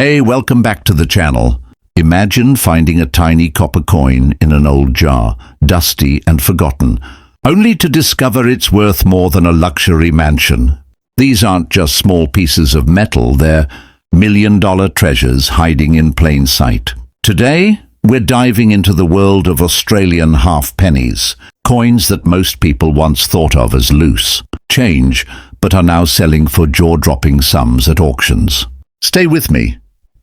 Hey, welcome back to the channel. Imagine finding a tiny copper coin in an old jar, dusty and forgotten, only to discover it's worth more than a luxury mansion. These aren't just small pieces of metal, they're million-dollar treasures hiding in plain sight. Today, we're diving into the world of Australian half-pennies, coins that most people once thought of as loose change, but are now selling for jaw-dropping sums at auctions. Stay with me,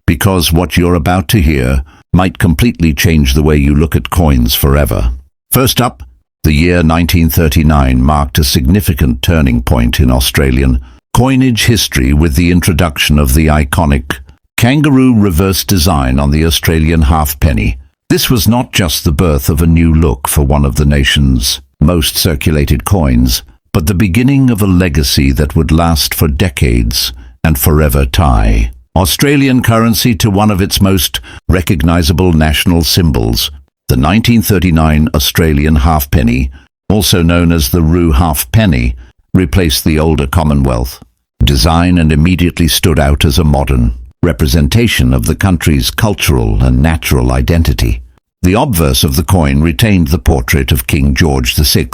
because what you're about to hear might completely change the way you look at coins forever. First up, the year 1939 marked a significant turning point in Australian coinage history with the introduction of the iconic kangaroo reverse design on the Australian halfpenny. This was not just the birth of a new look for one of the nation's most circulated coins, but the beginning of a legacy that would last for decades and forever tie Australian currency to one of its most recognizable national symbols. The 1939 Australian halfpenny, also known as the Roo halfpenny, replaced the older Commonwealth design and immediately stood out as a modern representation of the country's cultural and natural identity. The obverse of the coin retained the portrait of King George VI,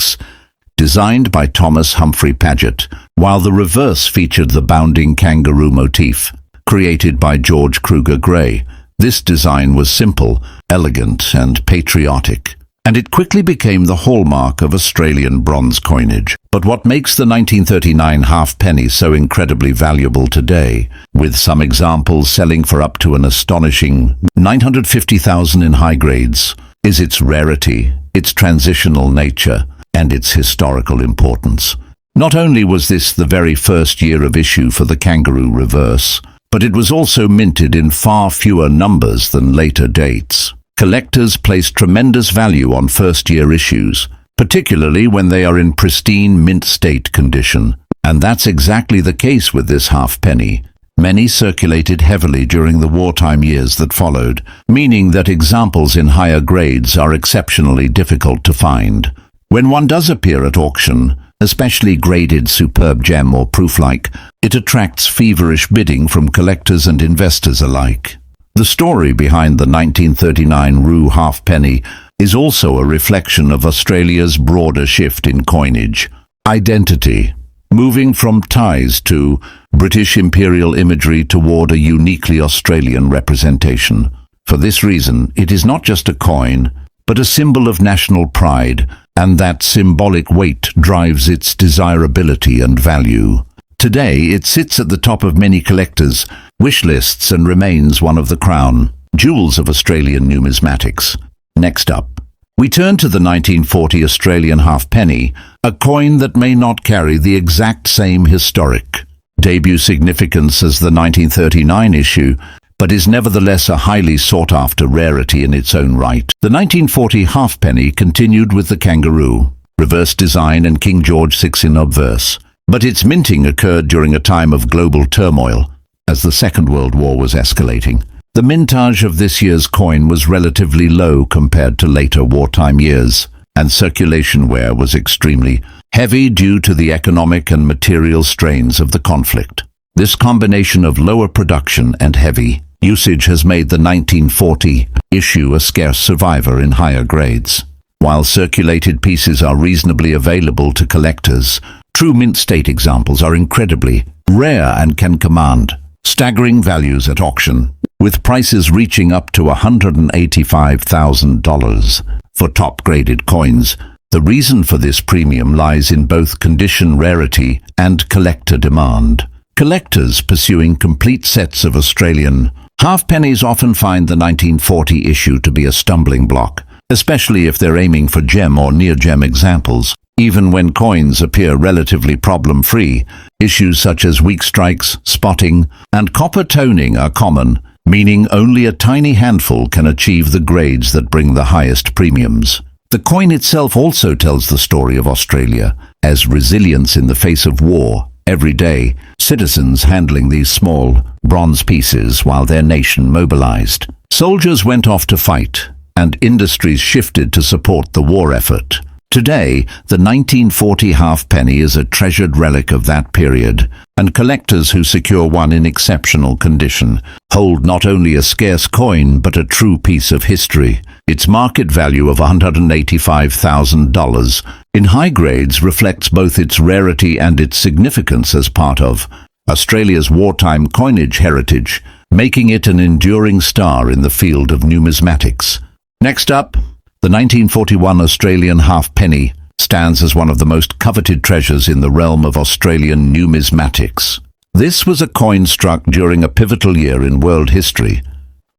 designed by Thomas Humphrey Paget, while the reverse featured the bounding kangaroo motif, created by George Kruger Gray. This design was simple, elegant, and patriotic, and it quickly became the hallmark of Australian bronze coinage. But what makes the 1939 halfpenny so incredibly valuable today, with some examples selling for up to an astonishing $950,000 in high grades, is its rarity, its transitional nature, and its historical importance. Not only was this the very first year of issue for the kangaroo reverse, but it was also minted in far fewer numbers than later dates. Collectors place tremendous value on first-year issues, particularly when they are in pristine mint state condition. And that's exactly the case with this halfpenny. Many circulated heavily during the wartime years that followed, meaning that examples in higher grades are exceptionally difficult to find. When one does appear at auction, especially graded superb gem or proof-like, it attracts feverish bidding from collectors and investors alike. The story behind the 1939 Roo halfpenny is also a reflection of Australia's broader shift in coinage identity, moving from ties to British imperial imagery toward a uniquely Australian representation. For this reason, it is not just a coin, but a symbol of national pride, and that symbolic weight drives its desirability and value. Today, it sits at the top of many collectors' wish lists and remains one of the crown jewels of Australian numismatics. Next up, we turn to the 1940 Australian halfpenny, a coin that may not carry the exact same historic debut significance as the 1939 issue, but is nevertheless a highly sought-after rarity in its own right. The 1940 halfpenny continued with the kangaroo reverse design and King George VI in obverse, but its minting occurred during a time of global turmoil as the Second World War was escalating. The mintage of this year's coin was relatively low compared to later wartime years, and circulation wear was extremely heavy due to the economic and material strains of the conflict. This combination of lower production and heavy usage has made the 1940 issue a scarce survivor in higher grades. While circulated pieces are reasonably available to collectors, true mint state examples are incredibly rare and can command staggering values at auction, with prices reaching up to $185,000 for top-graded coins. The reason for this premium lies in both condition rarity and collector demand. Collectors pursuing complete sets of Australian halfpennies often find the 1940 issue to be a stumbling block, especially if they're aiming for gem or near-gem examples. Even when coins appear relatively problem-free, issues such as weak strikes, spotting, and copper toning are common, meaning only a tiny handful can achieve the grades that bring the highest premiums. The coin itself also tells the story of Australia as resilience in the face of war. Every day, citizens handling these small bronze pieces while their nation mobilized. Soldiers went off to fight, and industries shifted to support the war effort. Today, the 1940 halfpenny is a treasured relic of that period, and collectors who secure one in exceptional condition hold not only a scarce coin but a true piece of history. Its market value of $185,000 in high grades reflects both its rarity and its significance as part of Australia's wartime coinage heritage, making it an enduring star in the field of numismatics. Next up, the 1941 Australian halfpenny stands as one of the most coveted treasures in the realm of Australian numismatics. This was a coin struck during a pivotal year in world history,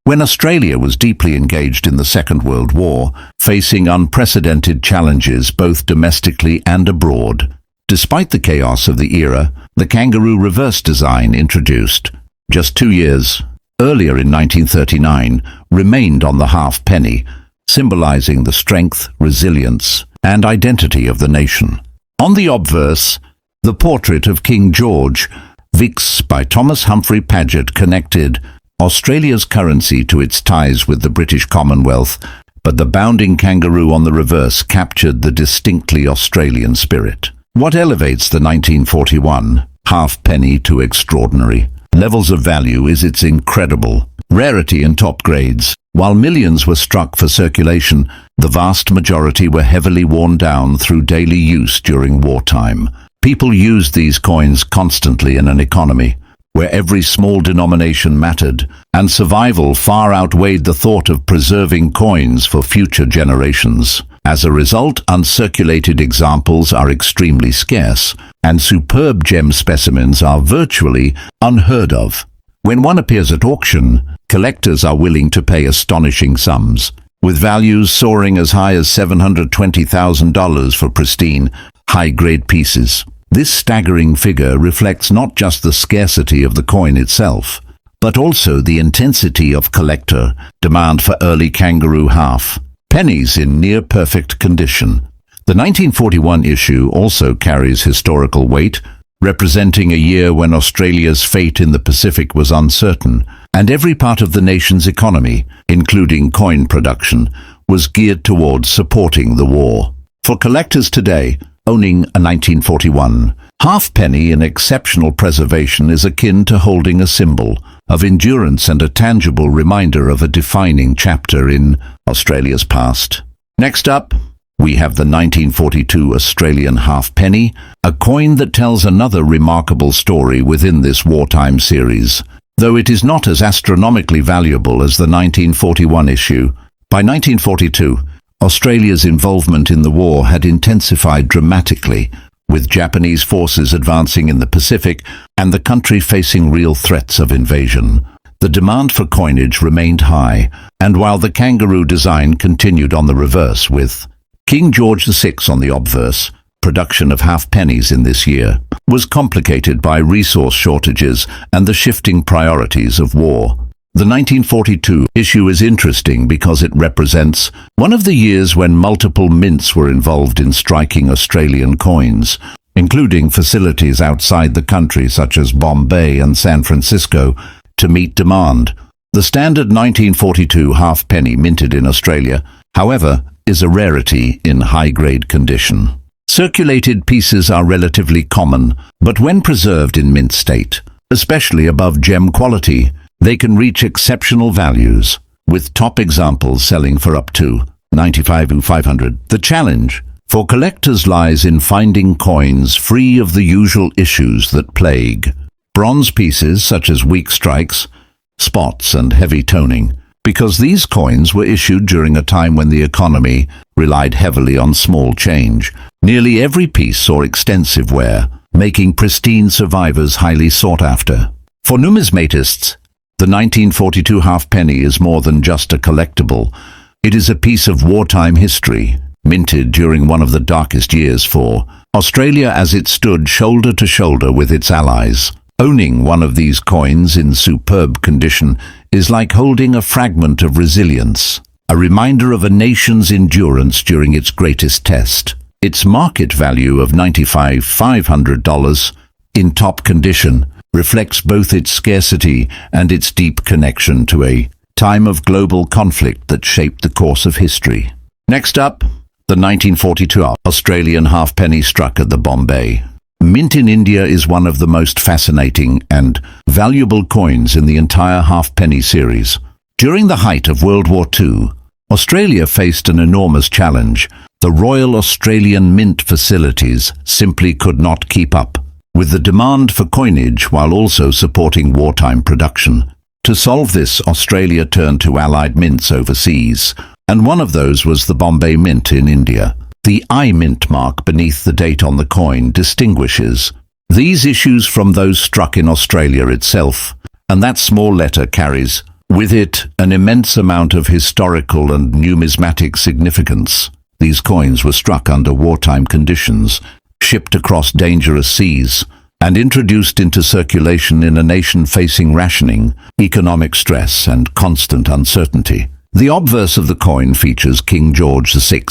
when Australia was deeply engaged in the Second World War, facing unprecedented challenges both domestically and abroad. Despite the chaos of the era, the kangaroo reverse design, introduced just 2 years earlier in 1939, remained on the halfpenny, symbolizing the strength, resilience, and identity of the nation. On the obverse, the portrait of King George, Vix by Thomas Humphrey Paget, connected Australia's currency to its ties with the British Commonwealth, but the bounding kangaroo on the reverse captured the distinctly Australian spirit. What elevates the 1941 halfpenny to extraordinary levels of value is its incredible rarity and top grades. While millions were struck for circulation, the vast majority were heavily worn down through daily use during wartime. People used these coins constantly in an economy where every small denomination mattered, and survival far outweighed the thought of preserving coins for future generations. As a result, uncirculated examples are extremely scarce, and superb gem specimens are virtually unheard of. When one appears at auction, collectors are willing to pay astonishing sums, with values soaring as high as $720,000 for pristine, high-grade pieces. This staggering figure reflects not just the scarcity of the coin itself, but also the intensity of collector demand for early kangaroo half-pennies in near-perfect condition. The 1941 issue also carries historical weight, representing a year when Australia's fate in the Pacific was uncertain, and every part of the nation's economy, including coin production, was geared towards supporting the war. For collectors today, owning a 1941 halfpenny in exceptional preservation is akin to holding a symbol of endurance and a tangible reminder of a defining chapter in Australia's past. Next up, we have the 1942 Australian halfpenny, a coin that tells another remarkable story within this wartime series. Though it is not as astronomically valuable as the 1941 issue, by 1942, Australia's involvement in the war had intensified dramatically, with Japanese forces advancing in the Pacific and the country facing real threats of invasion. The demand for coinage remained high, and while the kangaroo design continued on the reverse with King George VI on the obverse, production of halfpennies in this year was complicated by resource shortages and the shifting priorities of war. The 1942 issue is interesting because it represents one of the years when multiple mints were involved in striking Australian coins, including facilities outside the country such as Bombay and San Francisco, to meet demand. The standard 1942 halfpenny minted in Australia, however, is a rarity in high-grade condition. Circulated pieces are relatively common, but when preserved in mint state, especially above gem quality, they can reach exceptional values, with top examples selling for up to $95,500. The challenge for collectors lies in finding coins free of the usual issues that plague bronze pieces such as weak strikes, spots, and heavy toning, because these coins were issued during a time when the economy relied heavily on small change. Nearly every piece saw extensive wear, making pristine survivors highly sought after. For numismatists, the 1942 halfpenny is more than just a collectible. It is a piece of wartime history, minted during one of the darkest years for Australia as it stood shoulder to shoulder with its allies. Owning one of these coins in superb condition is like holding a fragment of resilience, a reminder of a nation's endurance during its greatest test. Its market value of $95,500 in top condition reflects both its scarcity and its deep connection to a time of global conflict that shaped the course of history. Next up, The 1942 Australian halfpenny struck at the Bombay. Mint in India is one of the most fascinating and valuable coins in the entire halfpenny series. During the height of World War II, Australia faced an enormous challenge. The Royal Australian Mint facilities simply could not keep up with the demand for coinage while also supporting wartime production. To solve this, Australia turned to allied mints overseas, and one of those was the Bombay Mint in India. The I Mint mark beneath the date on the coin distinguishes these issues from those struck in Australia itself, and that small letter carries with it an immense amount of historical and numismatic significance. These coins were struck under wartime conditions, shipped across dangerous seas, and introduced into circulation in a nation facing rationing, economic stress, and constant uncertainty. The obverse of the coin features King George VI,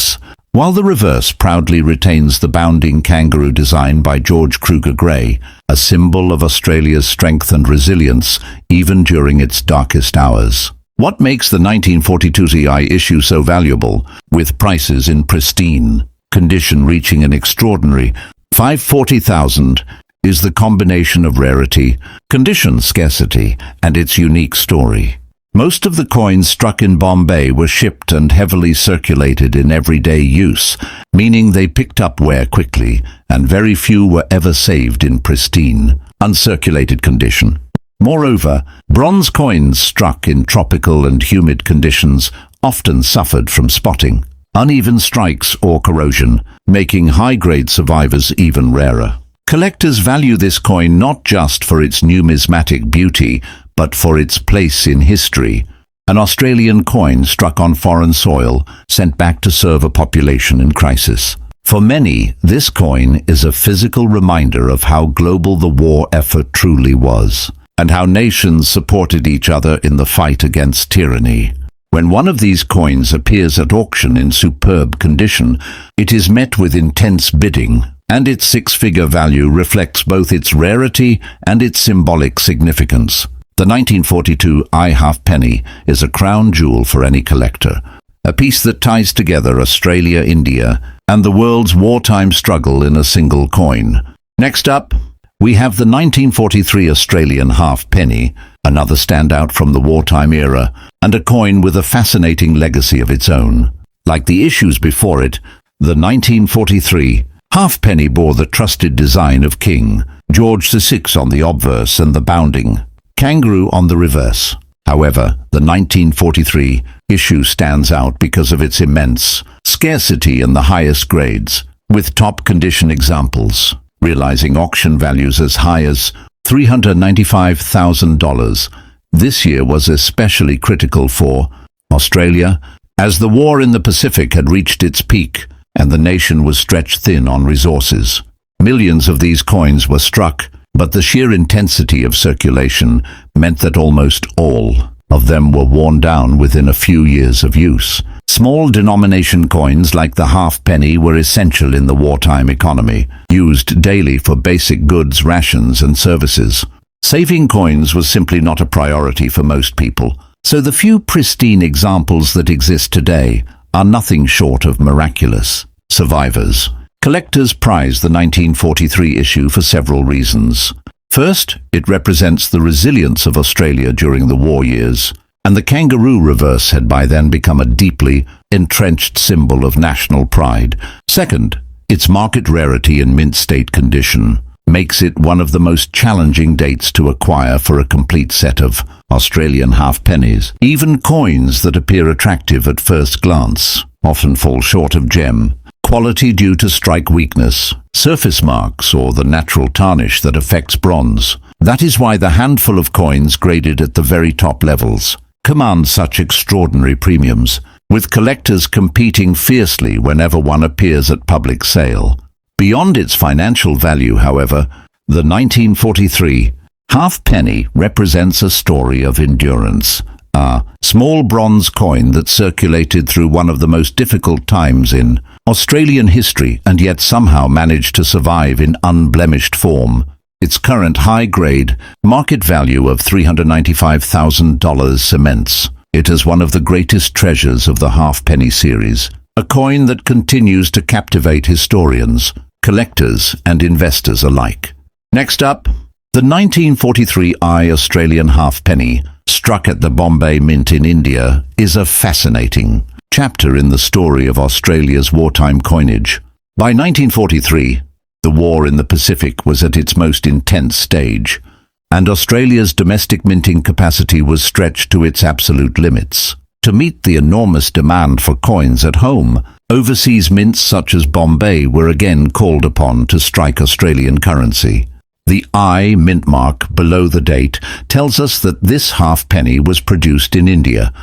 while the reverse proudly retains the bounding kangaroo design by George Kruger Gray, a symbol of Australia's strength and resilience even during its darkest hours. What makes the 1942 ZI issue so valuable, with prices in pristine condition reaching an extraordinary $540,000, is the combination of rarity, condition scarcity, and its unique story. Most of the coins struck in Bombay were shipped and heavily circulated in everyday use, meaning they picked up wear quickly, and very few were ever saved in pristine, uncirculated condition. Moreover, bronze coins struck in tropical and humid conditions often suffered from spotting, uneven strikes, or corrosion, making high-grade survivors even rarer. Collectors value this coin not just for its numismatic beauty, but for its place in history. An Australian coin struck on foreign soil, sent back to serve a population in crisis. For many, this coin is a physical reminder of how global the war effort truly was, and how nations supported each other in the fight against tyranny. When one of these coins appears at auction in superb condition, it is met with intense bidding, and its six-figure value reflects both its rarity and its symbolic significance. The 1942 I halfpenny is a crown jewel for any collector, a piece that ties together Australia, India, and the world's wartime struggle in a single coin. Next up, we have the 1943 Australian halfpenny, another standout from the wartime era, and a coin with a fascinating legacy of its own. Like the issues before it, the 1943 halfpenny bore the trusted design of King George VI on the obverse and the bounding kangaroo on the reverse. However, the 1943 issue stands out because of its immense scarcity and the highest grades, with top condition examples realizing auction values as high as $395,000. This year was especially critical for Australia, as the war in the Pacific had reached its peak and the nation was stretched thin on resources. Millions of these coins were struck, but the sheer intensity of circulation meant that almost all of them were worn down within a few years of use. Small denomination coins like the halfpenny were essential in the wartime economy, used daily for basic goods, rations, and services. Saving coins was simply not a priority for most people, so the few pristine examples that exist today are nothing short of miraculous survivors. Collectors prize the 1943 issue for several reasons. First, it represents the resilience of Australia during the war years, and the kangaroo reverse had by then become a deeply entrenched symbol of national pride. Second, its market rarity and mint state condition makes it one of the most challenging dates to acquire for a complete set of Australian halfpennies. Even coins that appear attractive at first glance often fall short of gem quality due to strike weakness, surface marks, or the natural tarnish that affects bronze. That is why the handful of coins graded at the very top levels command such extraordinary premiums, with collectors competing fiercely whenever one appears at public sale. Beyond its financial value, however, the 1943 halfpenny represents a story of endurance. A small bronze coin that circulated through one of the most difficult times in Australian history and yet somehow managed to survive in unblemished form. Its current high-grade market value of $395,000 cements it as one of the greatest treasures of the halfpenny series. a coin that continues to captivate historians, collectors and investors alike. Next up, the 1943 Australian halfpenny, struck at the Bombay Mint in India, is a fascinating chapter in the story of Australia's wartime coinage. By 1943, the war in the Pacific was at its most intense stage, and Australia's domestic minting capacity was stretched to its absolute limits. To meet the enormous demand for coins at home, overseas mints such as Bombay were again called upon to strike Australian currency. The I mint mark below the date tells us that this halfpenny was produced in India,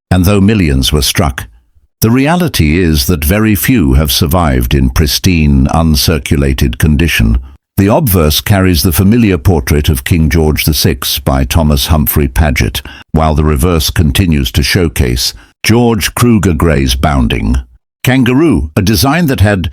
and though millions were struck, the reality is that very few have survived in pristine, uncirculated condition. The obverse carries the familiar portrait of King George VI by Thomas Humphrey Paget, while the reverse continues to showcase George Kruger Gray's bounding kangaroo, a design that had,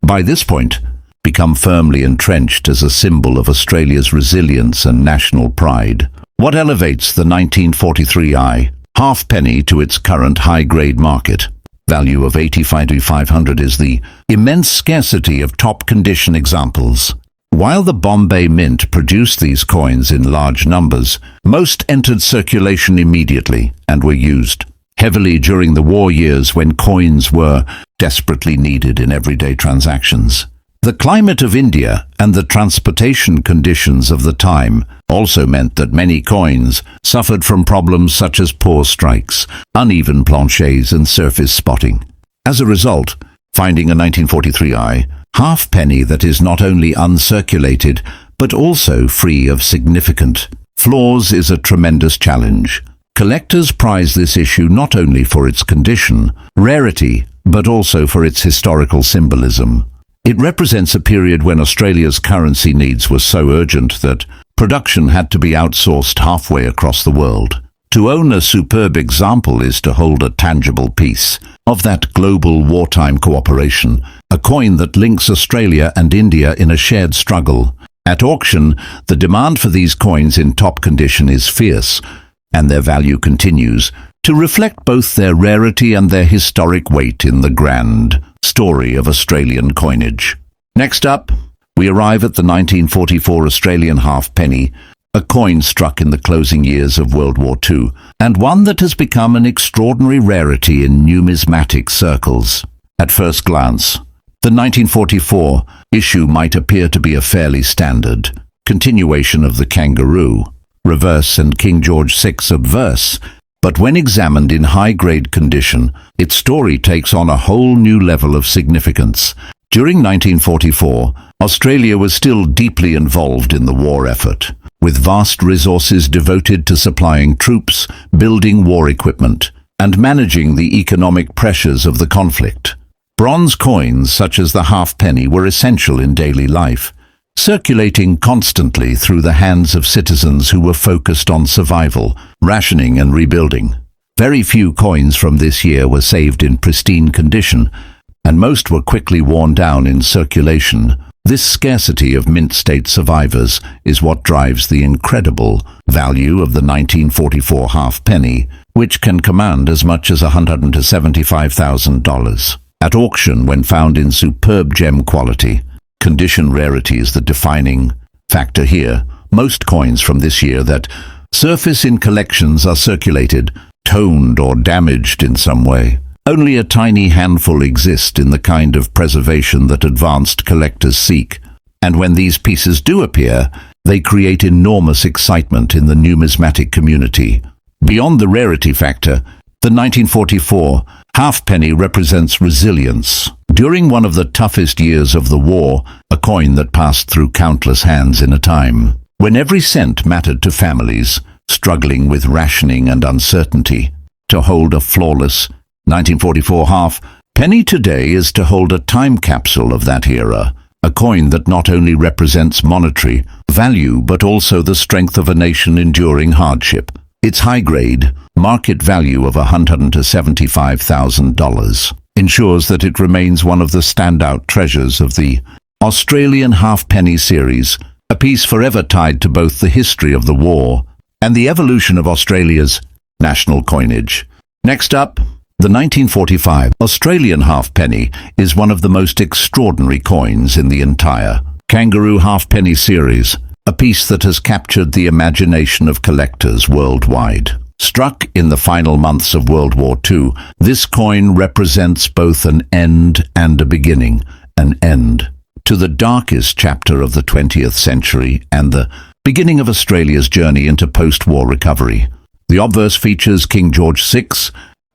by this point, become firmly entrenched as a symbol of Australia's resilience and national pride. What elevates the 1943 halfpenny to its current high-grade market value of $85,500 is the immense scarcity of top-condition examples. While the Bombay Mint produced these coins in large numbers, most entered circulation immediately and were used heavily during the war years when coins were desperately needed in everyday transactions. The climate of India and the transportation conditions of the time also meant that many coins suffered from problems such as poor strikes, uneven planchets and surface spotting. As a result, finding a 1943 halfpenny that is not only uncirculated but also free of significant flaws is a tremendous challenge. Collectors prize this issue not only for its condition, rarity, but also for its historical symbolism. It represents a period when Australia's currency needs were so urgent that production had to be outsourced halfway across the world. To own a superb example is to hold a tangible piece of that global wartime cooperation, a coin that links Australia and India in a shared struggle. At auction, the demand for these coins in top condition is fierce, and their value continues to reflect both their rarity and their historic weight in the grand story of Australian coinage. Next up, we arrive at the 1944 Australian halfpenny, a coin struck in the closing years of World War II, and one that has become an extraordinary rarity in numismatic circles. At first glance, the 1944 issue might appear to be a fairly standard continuation of the kangaroo, reverse and King George VI obverse, but when examined in high-grade condition, its story takes on a whole new level of significance. During 1944, Australia was still deeply involved in the war effort, with vast resources devoted to supplying troops, building war equipment, and managing the economic pressures of the conflict. Bronze coins such as the halfpenny were essential in daily life, circulating constantly through the hands of citizens who were focused on survival, rationing and rebuilding. Very few coins from this year were saved in pristine condition, and most were quickly worn down in circulation. This scarcity of mint state survivors is what drives the incredible value of the 1944 halfpenny, which can command as much as $175,000. At auction, when found in superb gem quality, condition rarity is the defining factor here. Most coins from this year that surface in collections are circulated, toned or damaged in some way. Only a tiny handful exist in the kind of preservation that advanced collectors seek, and when these pieces do appear, they create enormous excitement in the numismatic community. Beyond the rarity factor, the 1944 halfpenny represents resilience. During one of the toughest years of the war, a coin that passed through countless hands in a time when every cent mattered to families struggling with rationing and uncertainty. To hold a flawless 1944 halfpenny today is to hold a time capsule of that era, a coin that not only represents monetary value but also the strength of a nation enduring hardship. Its high-grade market value of $175,000 ensures that it remains one of the standout treasures of the Australian halfpenny series, a piece forever tied to both the history of the war and the evolution of Australia's national coinage. Next up, The 1945 Australian halfpenny is one of the most extraordinary coins in the entire kangaroo halfpenny series, a piece that has captured the imagination of collectors worldwide. Struck in the final months of World War II, this coin represents both an end and a beginning, an end to the darkest chapter of the 20th century and the beginning of Australia's journey into post-war recovery. The obverse features King George VI,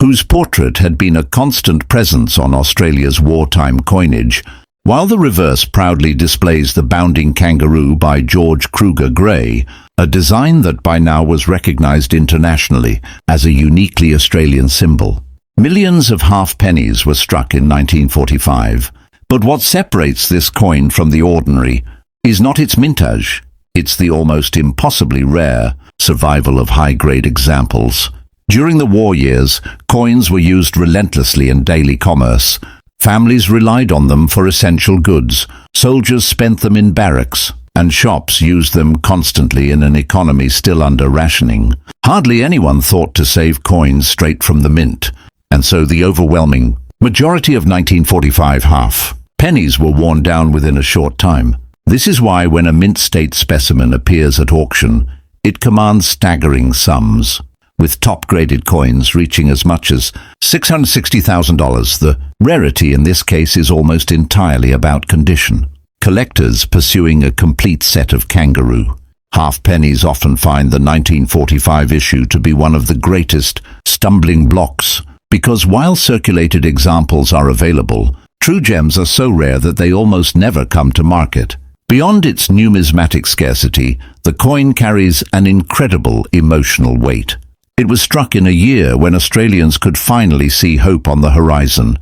whose portrait had been a constant presence on Australia's wartime coinage, while the reverse proudly displays the bounding kangaroo by George Kruger Gray, a design that by now was recognised internationally as a uniquely Australian symbol. Millions of half-pennies were struck in 1945, but what separates this coin from the ordinary is not its mintage, it's the almost impossibly rare survival of high-grade examples. During the war years, coins were used relentlessly in daily commerce. Families relied on them for essential goods, soldiers spent them in barracks, and shops used them constantly in an economy still under rationing. Hardly anyone thought to save coins straight from the mint, and so the overwhelming majority of 1945 half-pennies were worn down within a short time. This is why when a mint-state specimen appears at auction, it commands staggering sums, with top-graded coins reaching as much as $660,000. The rarity in this case is almost entirely about condition. Collectors pursuing a complete set of kangaroo half-pennies often find the 1945 issue to be one of the greatest stumbling blocks, because while circulated examples are available, true gems are so rare that they almost never come to market. Beyond its numismatic scarcity, the coin carries an incredible emotional weight. It was struck in a year when Australians could finally see hope on the horizon,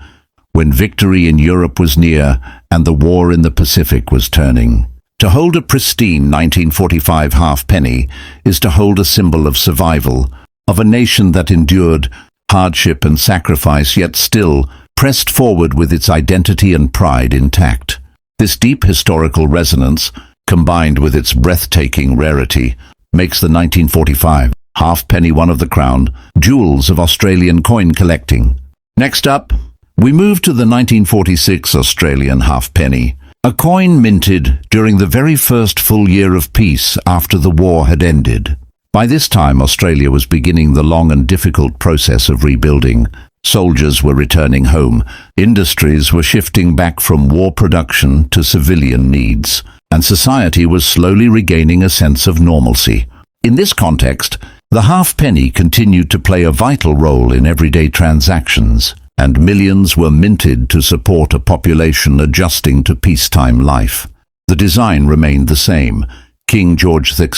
when victory in Europe was near and the war in the Pacific was turning. To hold a pristine 1945 halfpenny is to hold a symbol of survival, of a nation that endured hardship and sacrifice yet still pressed forward with its identity and pride intact. This deep historical resonance, combined with its breathtaking rarity, makes the 1945 halfpenny one of the crown jewels of Australian coin collecting. Next up, we move to the 1946 Australian halfpenny, a coin minted during the very first full year of peace after the war had ended. By this time, Australia was beginning the long and difficult process of rebuilding. Soldiers were returning home, industries were shifting back from war production to civilian needs, and society was slowly regaining a sense of normalcy. In this context, the halfpenny continued to play a vital role in everyday transactions, and millions were minted to support a population adjusting to peacetime life. The design remained the same, King George VI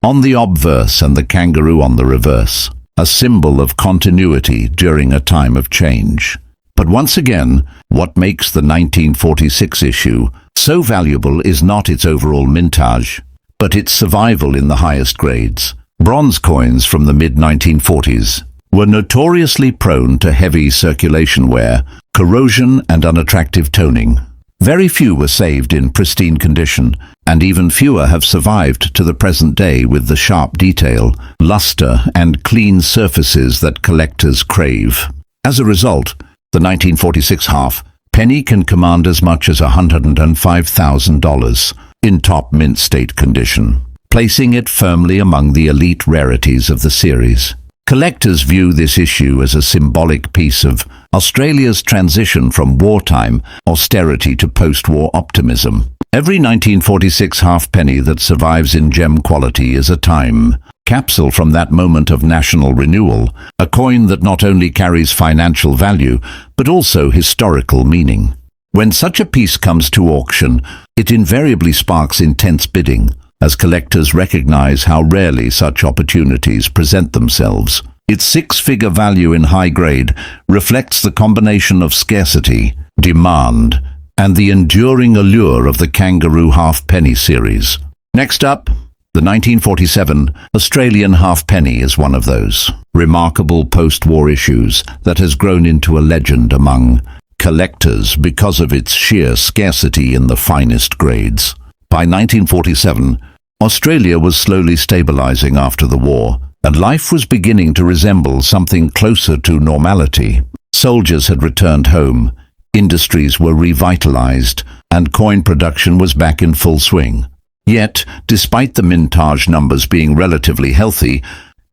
on the obverse and the kangaroo on the reverse, a symbol of continuity during a time of change. But once again, what makes the 1946 issue so valuable is not its overall mintage, but its survival in the highest grades. Bronze coins from the mid-1940s were notoriously prone to heavy circulation wear, corrosion and unattractive toning. Very few were saved in pristine condition, and even fewer have survived to the present day with the sharp detail, luster and clean surfaces that collectors crave. As a result, the 1946 half-penny can command as much as $105,000 in top mint state condition, placing it firmly among the elite rarities of the series. Collectors view this issue as a symbolic piece of Australia's transition from wartime austerity to post-war optimism. Every 1946 halfpenny that survives in gem quality is a time capsule from that moment of national renewal, a coin that not only carries financial value, but also historical meaning. When such a piece comes to auction, it invariably sparks intense bidding, as collectors recognize how rarely such opportunities present themselves. Its six-figure value in high grade reflects the combination of scarcity, demand, and the enduring allure of the kangaroo halfpenny series. Next up, the 1947 Australian halfpenny is one of those remarkable post-war issues that has grown into a legend among collectors because of its sheer scarcity in the finest grades. By 1947, Australia was slowly stabilizing after the war, and life was beginning to resemble something closer to normality. Soldiers had returned home, industries were revitalized, and coin production was back in full swing. Yet, despite the mintage numbers being relatively healthy,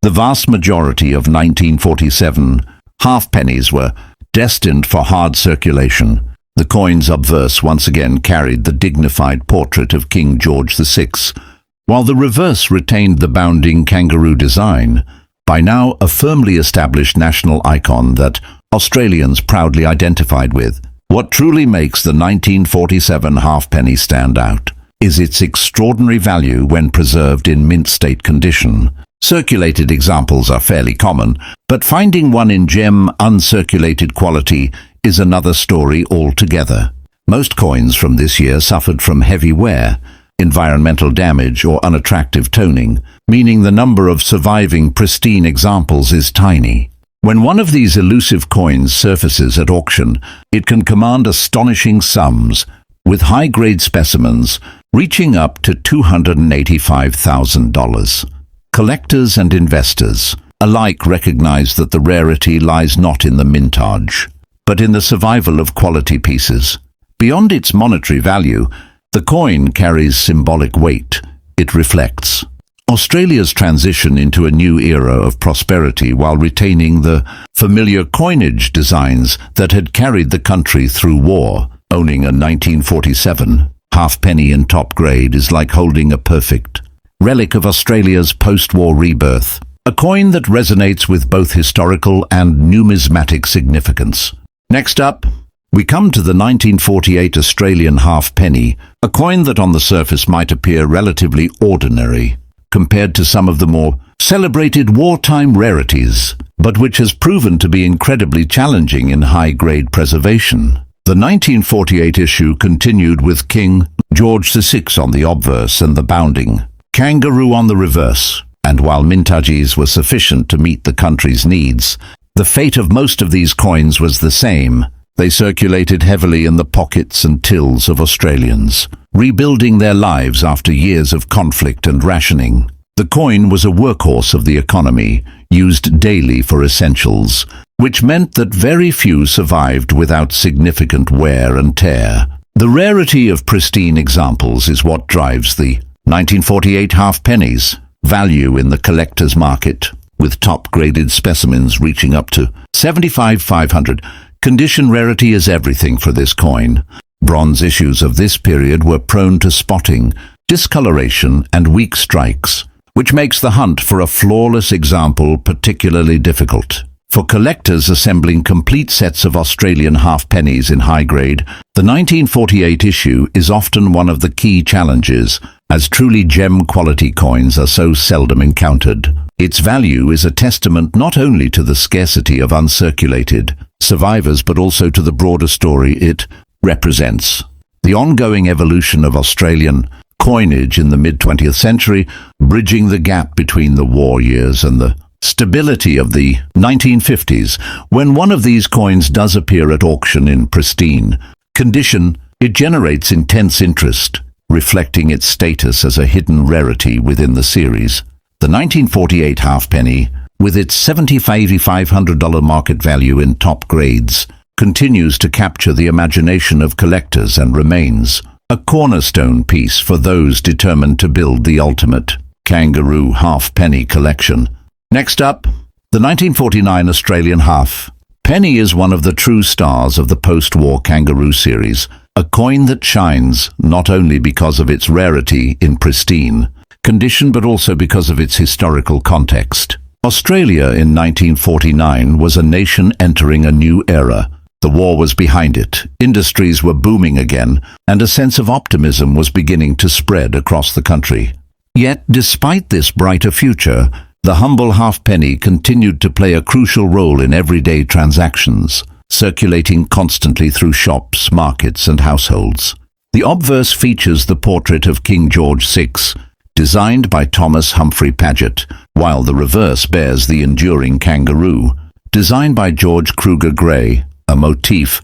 the vast majority of 1947 halfpennies were destined for hard circulation. The coin's obverse once again carried the dignified portrait of King George VI, while the reverse retained the bounding kangaroo design, by now a firmly established national icon that Australians proudly identified with. What truly makes the 1947 halfpenny stand out is its extraordinary value when preserved in mint state condition. Circulated examples are fairly common, but finding one in gem uncirculated quality is another story altogether. Most coins from this year suffered from heavy wear, environmental damage or unattractive toning, meaning the number of surviving pristine examples is tiny. When one of these elusive coins surfaces at auction, it can command astonishing sums, with high-grade specimens reaching up to $285,000. Collectors and investors alike recognize that the rarity lies not in the mintage, but in the survival of quality pieces. Beyond its monetary value, the coin carries symbolic weight. It reflects Australia's transition into a new era of prosperity while retaining the familiar coinage designs that had carried the country through war. Owning a 1947 halfpenny in top grade is like holding a perfect relic of Australia's post-war rebirth, a coin that resonates with both historical and numismatic significance. Next up, we come to the 1948 Australian halfpenny, a coin that on the surface might appear relatively ordinary compared to some of the more celebrated wartime rarities, but which has proven to be incredibly challenging in high-grade preservation. The 1948 issue continued with King George VI on the obverse and the bounding kangaroo on the reverse, and while mintages were sufficient to meet the country's needs, the fate of most of these coins was the same. They circulated heavily in the pockets and tills of Australians, rebuilding their lives after years of conflict and rationing. The coin was a workhorse of the economy, used daily for essentials, which meant that very few survived without significant wear and tear. The rarity of pristine examples is what drives the 1948 halfpennies value in the collector's market, with top-graded specimens reaching up to $75,500. Condition rarity is everything for this coin. Bronze issues of this period were prone to spotting, discoloration, and weak strikes, which makes the hunt for a flawless example particularly difficult. For collectors assembling complete sets of Australian halfpennies in high grade, the 1948 issue is often one of the key challenges, as truly gem-quality coins are so seldom encountered. Its value is a testament not only to the scarcity of uncirculated survivors but also to the broader story it represents. The ongoing evolution of Australian coinage in the mid-20th century, bridging the gap between the war years and the stability of the 1950s. When one of these coins does appear at auction in pristine condition, it generates intense interest, reflecting its status as a hidden rarity within the series. The 1948 halfpenny, with its $75,500 market value in top grades, continues to capture the imagination of collectors and remains a cornerstone piece for those determined to build the ultimate kangaroo halfpenny collection. Next up, the 1949 Australian halfpenny is one of the true stars of the post-war kangaroo series, a coin that shines not only because of its rarity in pristine condition but also because of its historical context. Australia in 1949 was a nation entering a new era. The war was behind it, industries were booming again, and a sense of optimism was beginning to spread across the country. Yet, despite this brighter future, the humble halfpenny continued to play a crucial role in everyday transactions, circulating constantly through shops, markets, and households. The obverse features the portrait of King George VI, designed by Thomas Humphrey Paget, while the reverse bears the enduring kangaroo, designed by George Kruger Gray, a motif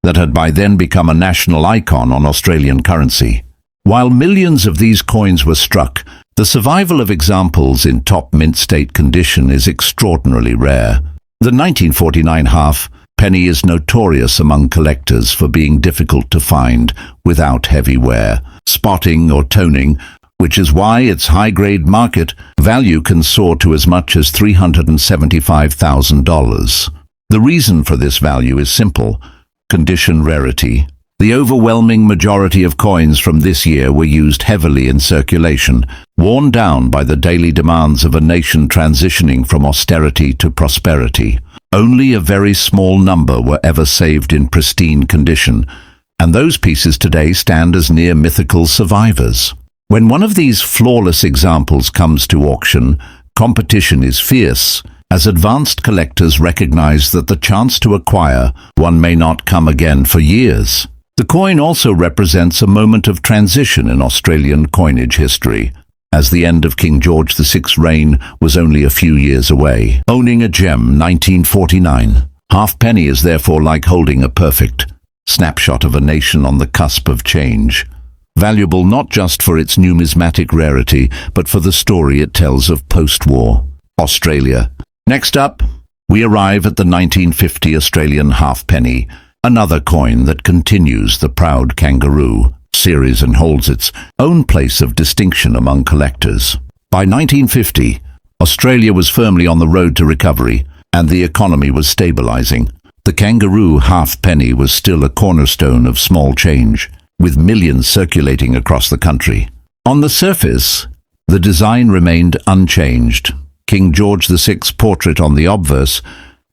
that had by then become a national icon on Australian currency. While millions of these coins were struck, The survival of examples in top mint state condition is extraordinarily rare. The 1949 half penny is notorious among collectors for being difficult to find without heavy wear, spotting or toning, which is why its high-grade market value can soar to as much as $375,000. The reason for this value is simple: condition rarity. The overwhelming majority of coins from this year were used heavily in circulation, worn down by the daily demands of a nation transitioning from austerity to prosperity. Only a very small number were ever saved in pristine condition, and those pieces today stand as near mythical survivors. When one of these flawless examples comes to auction, competition is fierce, as advanced collectors recognize that the chance to acquire one may not come again for years. The coin also represents a moment of transition in Australian coinage history, as the end of King George VI's reign was only a few years away. Owning a gem 1949 halfpenny is therefore like holding a perfect snapshot of a nation on the cusp of change. Valuable not just for its numismatic rarity, but for the story it tells of post-war Australia. Next up, we arrive at the 1950 Australian halfpenny, another coin that continues the proud kangaroo series and holds its own place of distinction among collectors. By 1950, Australia was firmly on the road to recovery, and the economy was stabilizing. The kangaroo halfpenny was still a cornerstone of small change, with millions circulating across the country. On the surface, the design remained unchanged: King George VI's portrait on the obverse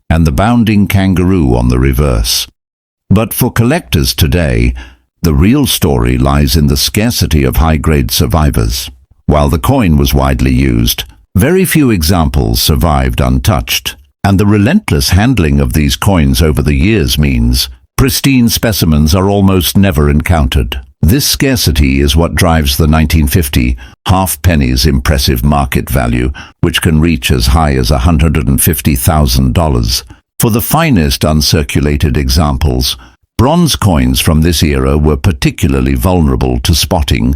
and the bounding kangaroo on the reverse. But for collectors today, the real story lies in the scarcity of high-grade survivors. While the coin was widely used, very few examples survived untouched, and the relentless handling of these coins over the years means pristine specimens are almost never encountered. This scarcity is what drives the 1950 halfpenny's impressive market value, which can reach as high as $150,000. For the finest uncirculated examples, bronze coins from this era were particularly vulnerable to spotting,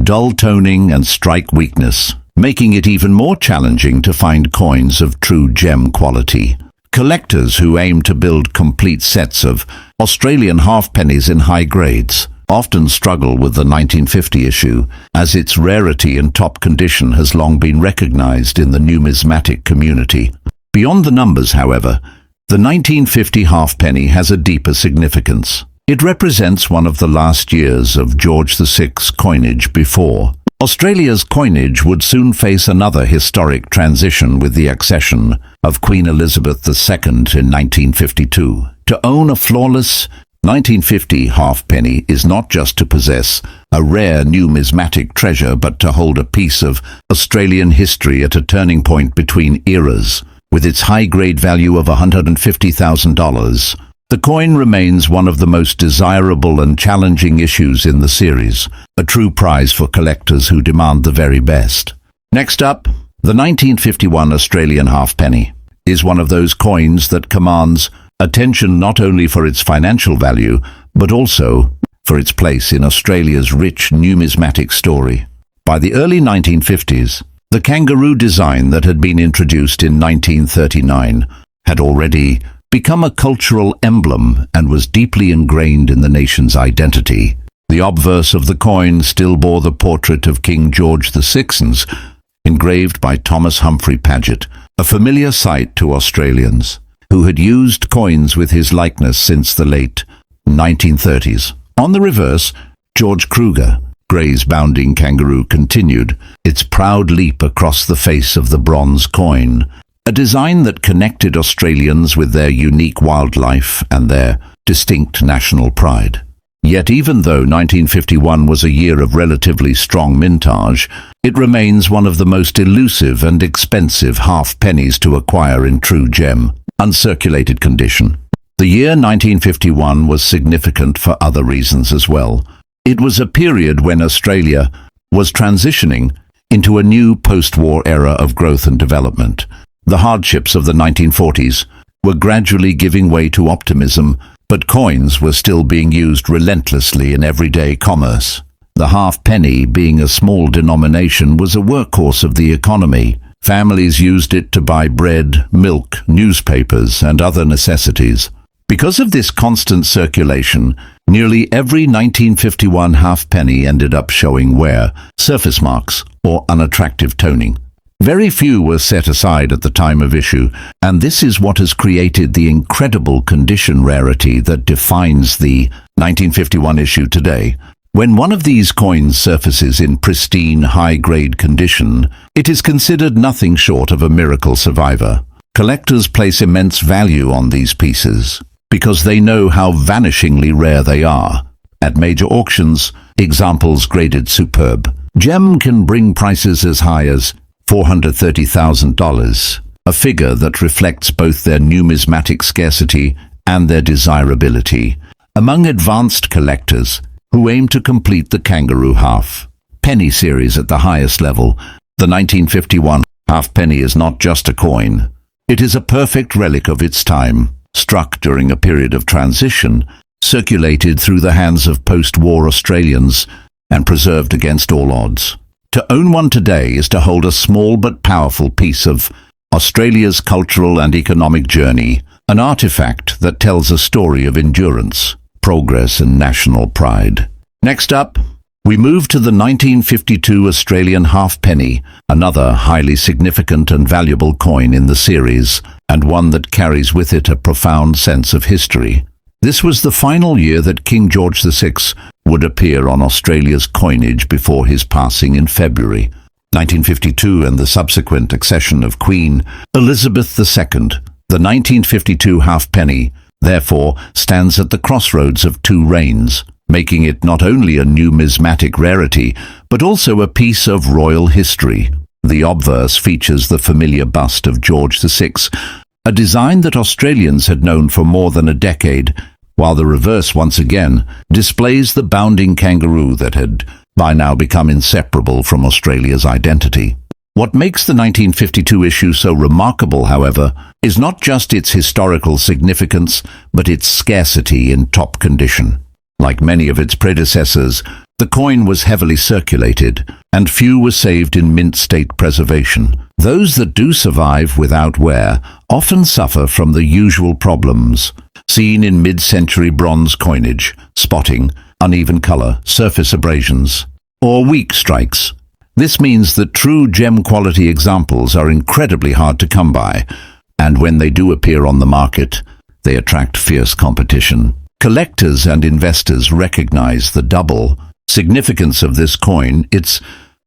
dull toning, and strike weakness, making it even more challenging to find coins of true gem quality. Collectors who aim to build complete sets of Australian halfpennies in high grades often struggle with the 1950 issue, as its rarity and top condition has long been recognized in the numismatic community. Beyond the numbers, however, the 1950 halfpenny has a deeper significance. It represents one of the last years of George VI's coinage before Australia's coinage would soon face another historic transition with the accession of Queen Elizabeth II in 1952. To own a flawless 1950 halfpenny is not just to possess a rare numismatic treasure, but to hold a piece of Australian history at a turning point between eras. With its high-grade value of $150,000, the coin remains one of the most desirable and challenging issues in the series, a true prize for collectors who demand the very best. Next up, the 1951 Australian halfpenny is one of those coins that commands attention not only for its financial value, but also for its place in Australia's rich numismatic story. By the early 1950s, the kangaroo design that had been introduced in 1939 had already become a cultural emblem and was deeply ingrained in the nation's identity. The obverse of the coin still bore the portrait of King George VI, engraved by Thomas Humphrey Paget, a familiar sight to Australians who had used coins with his likeness since the late 1930s. On the reverse, George Kruger, Gray's bounding kangaroo, continued its proud leap across the face of the bronze coin, a design that connected Australians with their unique wildlife and their distinct national pride. Yet even though 1951 was a year of relatively strong mintage, it remains one of the most elusive and expensive halfpennies to acquire in true gem, uncirculated condition. The year 1951 was significant for other reasons as well. It was a period when Australia was transitioning into a new post-war era of growth and development. The hardships of the 1940s were gradually giving way to optimism, but coins were still being used relentlessly in everyday commerce. The halfpenny, being a small denomination, was a workhorse of the economy. Families used it to buy bread, milk, newspapers, and other necessities. Because of this constant circulation, nearly every 1951 halfpenny ended up showing wear, surface marks, or unattractive toning. Very few were set aside at the time of issue, and this is what has created the incredible condition rarity that defines the 1951 issue today. When one of these coins surfaces in pristine, high-grade condition, it is considered nothing short of a miracle survivor. Collectors place immense value on these pieces because they know how vanishingly rare they are. At major auctions, examples graded superb. Gem can bring prices as high as $430,000, a figure that reflects both their numismatic scarcity and their desirability. Among advanced collectors who aim to complete the kangaroo half-penny series at the highest level, the 1951 halfpenny is not just a coin. It is a perfect relic of its time, struck during a period of transition, circulated through the hands of post-war Australians, and preserved against all odds. To own one today is to hold a small but powerful piece of Australia's cultural and economic journey, an artifact that tells a story of endurance, progress, and national pride. Next up, we move to the 1952 Australian halfpenny, another highly significant and valuable coin in the series, and one that carries with it a profound sense of history. This was the final year that King George VI would appear on Australia's coinage before his passing in February 1952 and the subsequent accession of Queen Elizabeth II. The 1952 halfpenny, therefore, stands at the crossroads of two reigns, making it not only a numismatic rarity, but also a piece of royal history. The obverse features the familiar bust of George VI, a design that Australians had known for more than a decade, while the reverse once again displays the bounding kangaroo that had by now become inseparable from Australia's identity. What makes the 1952 issue so remarkable, however, is not just its historical significance, but its scarcity in top condition. Like many of its predecessors, the coin was heavily circulated, and few were saved in mint state preservation. Those that do survive without wear often suffer from the usual problems seen in mid-century bronze coinage: spotting, uneven color, surface abrasions, or weak strikes. This means that true gem-quality examples are incredibly hard to come by, and when they do appear on the market, they attract fierce competition. Collectors and investors recognize the double significance of this coin, its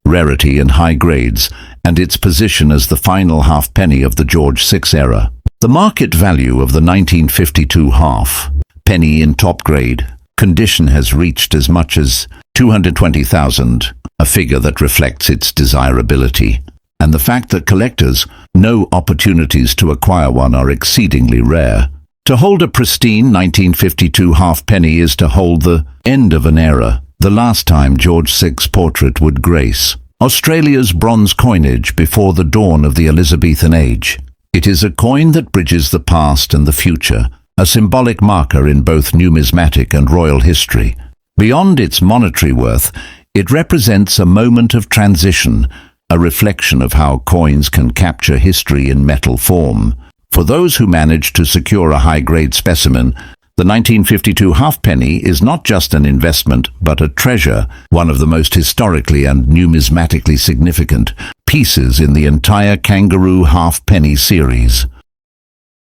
rarity and high grades, and its position as the final halfpenny of the George VI era. The market value of the 1952 half-penny in top grade condition has reached as much as $220,000, a figure that reflects its desirability, and the fact that collectors know opportunities to acquire one are exceedingly rare. To hold a pristine 1952 halfpenny is to hold the end of an era, the last time George VI's portrait would grace Australia's bronze coinage before the dawn of the Elizabethan age. It is a coin that bridges the past and the future, a symbolic marker in both numismatic and royal history. Beyond its monetary worth, it represents a moment of transition, a reflection of how coins can capture history in metal form. For those who manage to secure a high-grade specimen, the 1952 halfpenny is not just an investment, but a treasure, one of the most historically and numismatically significant pieces in the entire kangaroo halfpenny series.